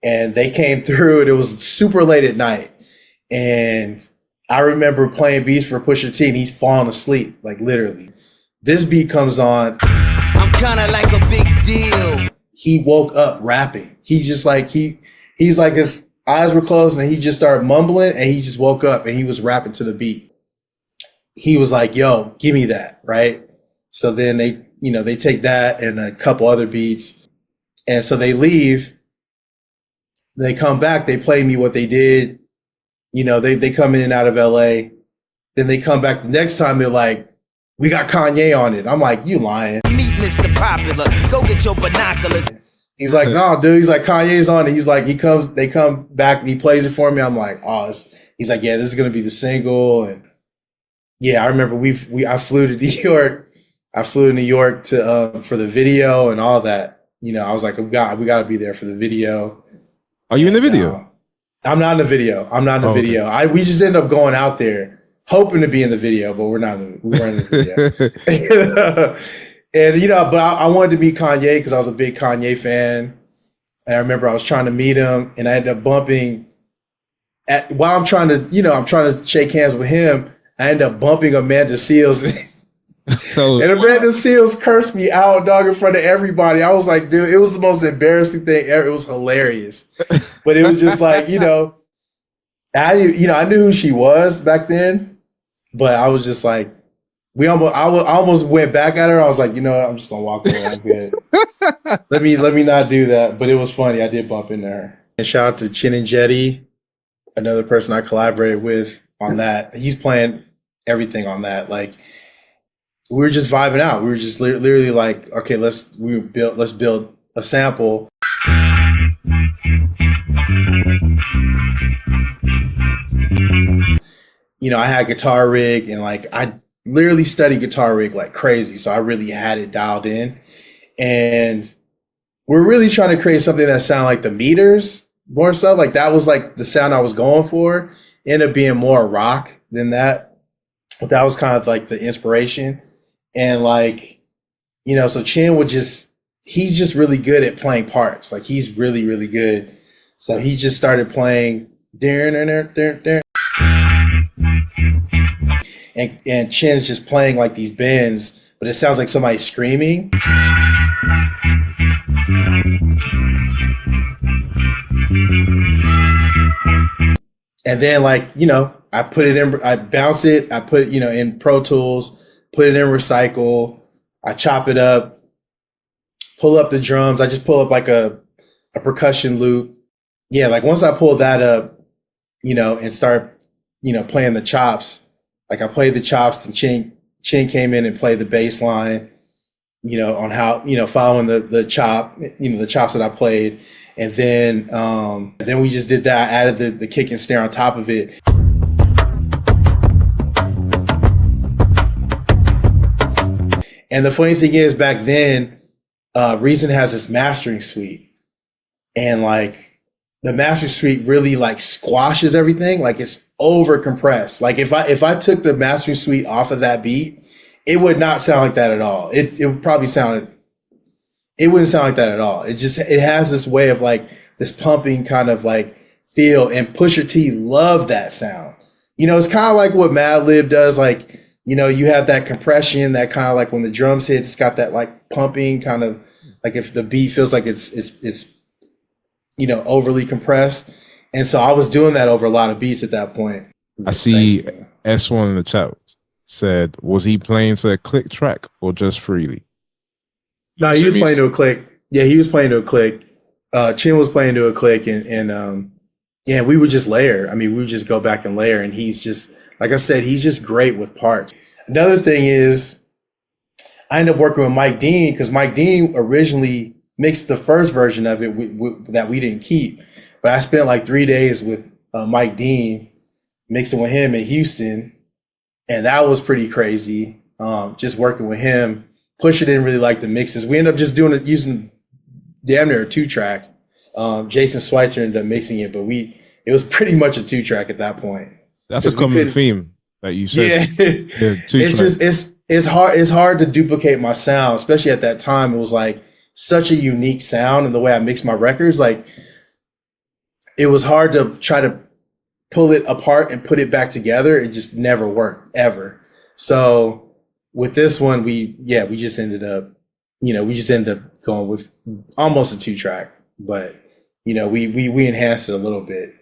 and they came through, and it was super late at night. And I remember playing beats for Pusha T, and he's falling asleep, like literally. This beat comes on. I'm kind of like a big deal. He woke up rapping. He just like, he's like, his eyes were closed and he just started mumbling, and he just woke up and he was rapping to the beat. He was like, yo, give me that, right? So then they take that and a couple other beats. And so they leave. They come back, they play me what they did. They come in and out of LA. Then they come back the next time, they're like, we got Kanye on it. I'm like, you lying. Meet Mr. Popular. Go get your binoculars. He's like, no, dude. He's like, Kanye's on it. He's like, they come back and he plays it for me. I'm like, oh, he's like, yeah, this is going to be the single. And yeah, I remember I flew to New York. I flew to New York for the video and all that. I was like, we got to be there for the video. Are you in the video? I'm not in the video. Video. Okay. We just ended up going out there hoping to be in the video, but we weren't in the video. And, but I wanted to meet Kanye because I was a big Kanye fan. And I remember I was trying to meet him, and I ended up bumping while I'm trying to shake hands with him. I ended up bumping Amanda Seales. And Amanda Seales cursed me out, dog, in front of everybody. I was like, dude, it was the most embarrassing thing ever. It was hilarious. But it was just like, I knew who she was back then, but I was just like, I almost went back at her. I was like, I'm just gonna walk away. I'm good. let me not do that. But it was funny. I did bump into her. And shout out to Injeti, another person I collaborated with on that. He's playing everything on that. Like, we were just vibing out. We were just literally like, okay, let's build a sample. I had guitar rig, and like I literally studied guitar rig like crazy. So I really had it dialed in, and we're really trying to create something that sounded like the Meters more so. Like that was like the sound I was going for. Ended up being more rock than that, but that was kind of like the inspiration. And like, so Chin he's just really good at playing parts. Like he's really, really good. So he just started playing and Chin's just playing like these bends, but it sounds like somebody screaming. And then like, I put it in, I bounce it, I put it, in Pro Tools, put it in Recycle, I chop it up, pull up the drums. I just pull up like a percussion loop. Yeah, like once I pull that up, and start, playing the chops, like I played the chops, and Chin came in and played the bass line, on how, following the chop, the chops that I played. And then we just did that. I added the kick and snare on top of it. And the funny thing is, back then, Reason has this mastering suite, and like the mastering suite really like squashes everything. Like it's over compressed. Like if I took the mastering suite off of that beat, it would not sound like that at all. It would probably it wouldn't sound like that at all. It has this way of like this pumping kind of like feel, and Pusha T loved that sound. It's kind of like what Madlib does. Like, you have that compression, that kind of like when the drums hit, it's got that like pumping kind of like if the beat feels like it's overly compressed. And so I was doing that over a lot of beats at that point. I see S1 in the chat said, was he playing to a click track or just freely? No, he was playing to a click. Yeah, he was playing to a click. Chin was playing to a click, and we would just layer. I mean, we would just go back and layer, and he's just, like I said, he's just great with parts. Another thing is, I ended up working with Mike Dean because Mike Dean originally mixed the first version of it that we didn't keep. But I spent like 3 days with Mike Dean mixing with him in Houston, and that was pretty crazy. Just working with him. Pusha didn't really like the mixes. We ended up just using damn near a 2-track. Jason Schweitzer ended up mixing it, but it was pretty much a 2-track at that point. That's a common theme that you said. Yeah, it's hard to duplicate my sound, especially at that time. It was like such a unique sound, and the way I mix my records, like it was hard to try to pull it apart and put it back together. It just never worked ever. So with this one, we just ended up going with almost a 2-track, but we enhanced it a little bit.